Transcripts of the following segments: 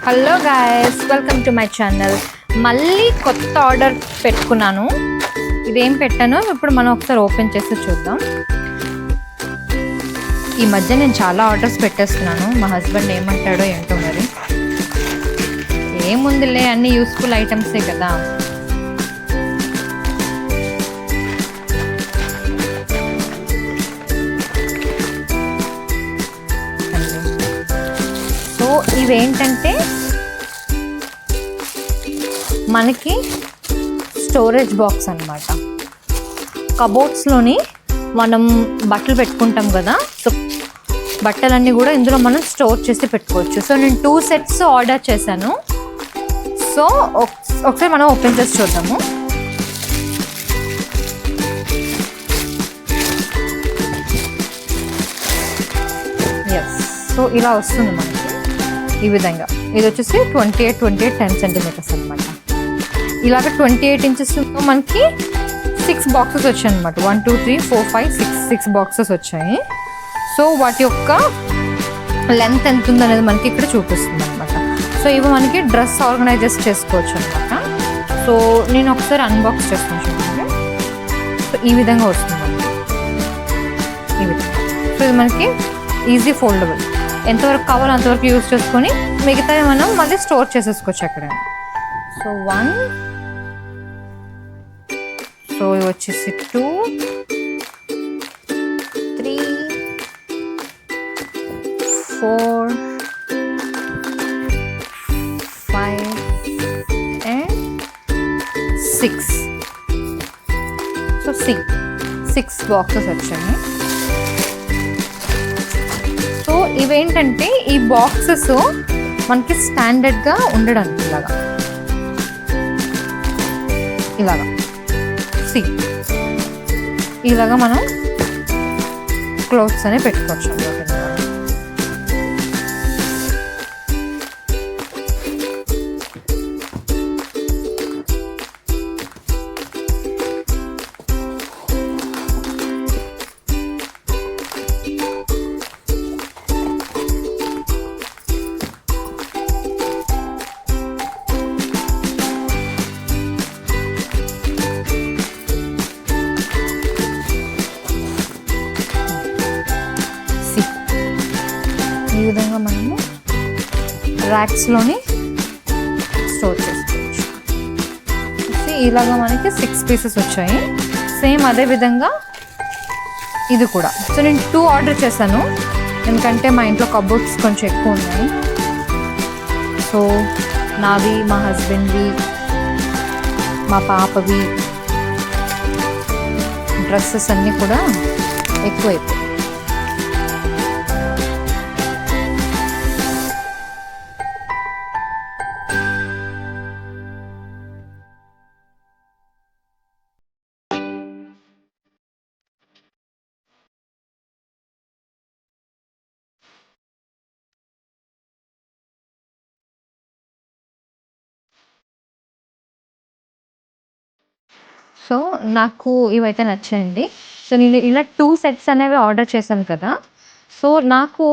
Hello guys, welcome to my channel. మళ్ళీ కొత్త order పెట్టుకున్నాను. ఇదేం పెట్టానో ఇప్పుడు మనం ఒకసారి ఓపెన్ చేసి చూద్దాం. ఈ మధ్య నేను చాలా ఆర్డర్స్ పెట్టేస్తున్నాను. మా హస్బెండ్ ఏమంటాడో ఏంటో మరి. ఏముందిలే, అన్ని యూస్ఫుల్ ఐటమ్సే కదా. సో ఇవేంటంటే మనకి స్టోరేజ్ బాక్స్ అన్నమాట. కబోర్డ్స్లోని మనం బట్టలు పెట్టుకుంటాం కదా, సో బట్టలన్నీ కూడా ఇందులో మనం స్టోర్ చేసి పెట్టుకోవచ్చు. సో నేను 2 sets ఆర్డర్ చేశాను. సో ఒకసారి మనం ఓపెన్ చేసి చూద్దాము. ఎస్, సో ఇలా వస్తుంది మనకి ఈ విధంగా. ఇది వచ్చేసి 28 10 సెంటీమీటర్స్ అనమాట. ఇలాగ 28 inches మనకి 6 బాక్సెస్ వచ్చాయి అనమాట. 1 2 3 4 5 6 బాక్సెస్ వచ్చాయి. సో వాటి యొక్క లెంత్ ఎంత ఉందనేది మనకి ఇక్కడ చూపిస్తుంది అనమాట. సో ఇవి మనకి డ్రెస్ ఆర్గనైజర్స్ చేసుకోవచ్చు అనమాట. సో నేను ఒకసారి అన్బాక్స్ చేస్తాను చూడండి. సో ఈ విధంగా వస్తుంది మనకి, ఈ విధంగా. సో ఇది మనకి ఈజీ ఫోల్డబుల్, ఎంతవరకు కావాలో అంతవరకు యూజ్ చేసుకొని మిగతా మనం మళ్ళీ స్టోర్ చేసేసుకోవచ్చు అక్కడ. సో 1, సో ఇవి వచ్చేసి 2 3 4 5 and 6. సో 6 బాక్సెస్ వచ్చాయి. సో ఇవేంటంటే ఈ బాక్సెస్ మనకి స్టాండర్డ్గా ఉండడానికి ఇలాగా మనం క్లోత్స్ అనే పెట్టుకోవచ్చు. ఈ విధంగా మనము ర్యాక్స్లోని స్టోర్ చేసుకోవచ్చు. ఇలాగా మనకి 6 pieces వచ్చాయి. సేమ్ అదే విధంగా ఇది కూడా. సో నేను 2 ఆర్డర్ చేశాను, ఎందుకంటే మా ఇంట్లో కబోర్డ్స్ కొంచెం ఎక్కువ ఉన్నాయి. సో నావి, మా హస్బెండ్వి, మా పాపవి డ్రెస్సెస్ అన్నీ కూడా ఎక్కువైపోయాయి. సో నాకు ఇవైతే నచ్చాయండి. సో నేను ఇలా 2 sets అనేవి ఆర్డర్ చేశాను కదా. సో నాకు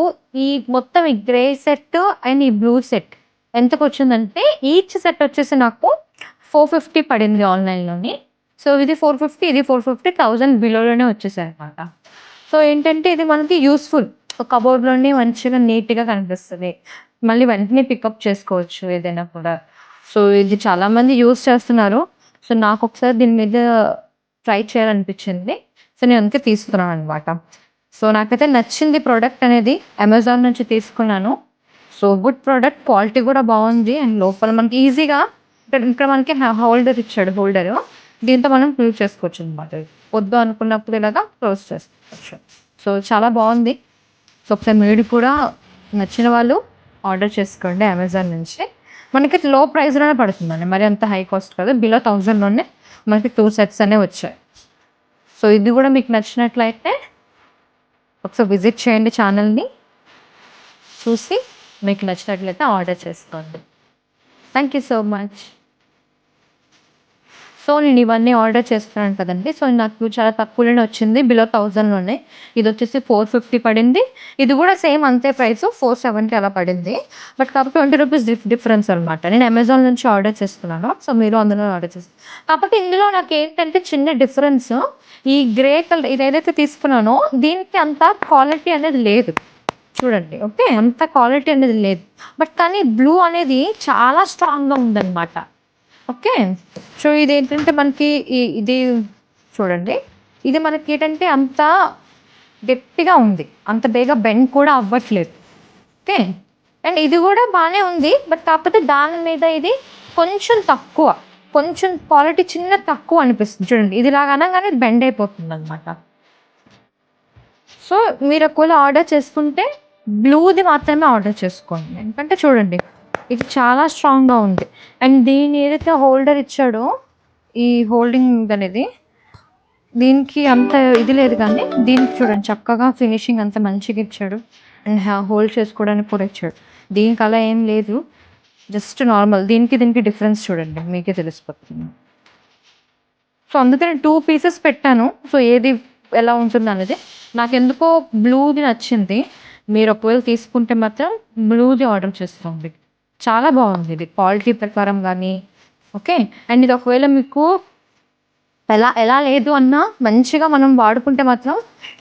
ఈ మొత్తం ఈ గ్రే సెట్ అండ్ ఈ బ్లూ సెట్ ఎంతకు వచ్చిందంటే, ఈచ్ సెట్ వచ్చేసి నాకు 450 పడింది ఆన్లైన్లోని. సో ఇది 450, ఇది 450, 1000 బిలోలోనే వచ్చేసాయి అనమాట. సో ఏంటంటే ఇది మనకి యూస్ఫుల్, కబోర్డ్లోని మంచిగా నీట్గా కనిపిస్తుంది. మళ్ళీ వెంటనే పికప్ చేసుకోవచ్చు ఏదైనా కూడా. సో ఇది చాలామంది యూస్ చేస్తున్నారు. సో నాకు ఒకసారి దీని మీద ట్రై చేయాలనిపించింది. సో నేను అందుకే తీసుకున్నాను అనమాట. సో నాకైతే నచ్చింది ప్రోడక్ట్ అనేది. అమెజాన్ నుంచి తీసుకున్నాను. సో గుడ్ ప్రోడక్ట్, క్వాలిటీ కూడా బాగుంది. అండ్ లోపల మనకి ఈజీగా ఇక్కడ మనకి హోల్డర్ ఇచ్చాడు. హోల్డరు దీంతో మనం క్లోజ్ చేసుకోవచ్చు అనమాట. వద్దు అనుకున్నప్పుడు ఇలాగా క్లోజ్ చేసుకోవచ్చు. సో చాలా బాగుంది. సో ఒకసారి మీరు కూడా నచ్చిన వాళ్ళు ఆర్డర్ చేసుకోండి అమెజాన్ నుంచి. మనకి లో ప్రైస్లోనే పడుతుందండి, మరి అంత హై కాస్ట్ కాదు. బిలో 1000లోనే మనకి 2 sets అనేవి వచ్చాయి. సో ఇది కూడా మీకు నచ్చినట్లయితే ఒకసారి విజిట్ చేయండి ఛానల్ని. చూసి మీకు నచ్చినట్లయితే ఆర్డర్ చేసుకోండి. Thank you so much. So నేను ఇవన్నీ ఆర్డర్ చేస్తున్నాను కదండి. సో నాకు చాలా తక్కువలోనే వచ్చింది. బిలో 1000లోనే. ఇది వచ్చేసి 450 పడింది. ఇది కూడా సేమ్ అంతే ప్రైస్ 470 అలా పడింది. బట్ కాకపోతే 20 రూపీస్ డిఫరెన్స్ అనమాట. నేను అమెజాన్ నుంచి ఆర్డర్ చేసుకున్నాను. సో మీరు అందులో ఆర్డర్ చేస్తారు. కాకపోతే ఇందులో నాకేంటంటే చిన్న డిఫరెన్స్, ఈ గ్రే కలర్ ఇదేదైతే తీసుకున్నానో దీనికి అంత క్వాలిటీ అనేది లేదు. చూడండి. ఓకే. అంత క్వాలిటీ అనేది లేదు. బట్ కానీ బ్లూ అనేది చాలా స్ట్రాంగ్‌గా ఉందనమాట. ఓకే. సో ఇదేంటంటే మనకి ఇది చూడండి. ఇది మనకేంటంటే అంత గట్టిగా ఉంది. అంత బేగా బెండ్ కూడా అవ్వట్లేదు. ఓకే. అండ్ ఇది గూడా బానే ఉంది. బట్ కాకపోతే దాని మీద ఇది కొంచెం తక్కువ. కొంచెం క్వాలిటీ చిన్న తక్కువ అనిపిస్తుంది చూడండి. ఇది ఇలాగ అనంగానే బెండ్ అయిపోతుందనమాట. సో మీరు ఒకవేళ ఆర్డర్ చేసుకుంటే బ్లూది మాత్రమే ఆర్డర్ చేసుకోండి. ఎందుకంటే చూడండి ఇది చాలా స్ట్రాంగ్‌గా ఉంది. అండ్ దీని ఏదైతే హోల్డర్ ఇచ్చాడో ఈ హోల్డింగ్ అనేది దీనికి అంత ఇది లేదు కానీ దీనికి చూడండి చక్కగా ఫినిషింగ్ అంత మంచిగా ఇచ్చాడు. అండ్ హోల్డ్ చేసుకోవడానికి కూడా ఇచ్చాడు. దీనికి అలా ఏం లేదు. Just normal. దీనికి డిఫరెన్స్ చూడండి మీకే తెలిసిపోతుంది. సో అందుకే నేను 2 పీసెస్ పెట్టాను. సో ఏది ఎలా ఉంటుందనేది. నాకెందుకో బ్లూది నచ్చింది. మీరు ఒకవేళ తీసుకుంటే మాత్రం బ్లూది ఆర్డర్ చేసుకోండి. చాలా బాగుంది ఇది క్వాలిటీ ప్రకారం గానీ ఓకే. అండ్ ఇది ఒకవేళ మీకు ఎలా లేదు అన్నా మంచిగా మనం వాడుకుంటే మాత్రం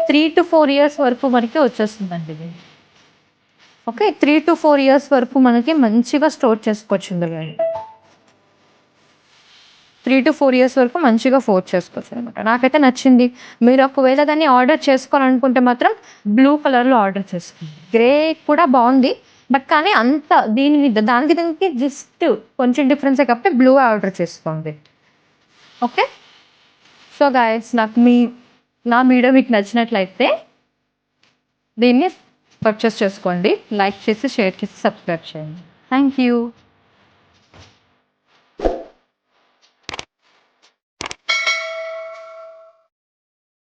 3-4 ఇయర్స్ వరకు మనకి వచ్చేస్తుందండి ఇది. ఓకే. 3-4 ఇయర్స్ వరకు మనకి మంచిగా స్టోర్ చేసుకోవచ్చు ఇందులో. 3-4 ఇయర్స్ వరకు మంచిగా చేసుకోవచ్చు అనమాట. నాకైతే నచ్చింది. మీరు ఒకవేళ దాన్ని ఆర్డర్ చేసుకోవాలనుకుంటే మాత్రం బ్లూ కలర్‌లో ఆర్డర్ చేసుకోండి. గ్రే కూడా బాగుంది. బట్ కానీ అంత దానికి జస్ట్ కొంచెం డిఫరెన్సే కాబట్టి బ్లూ ఆర్డర్ చేసుకోండి. ఓకే. సో గైస్ నా వీడియో మీకు నచ్చినట్లయితే దీన్ని పర్చేస్ చేసుకోండి. లైక్ చేసి, షేర్ చేసి, సబ్స్క్రైబ్ చేయండి. Thank you.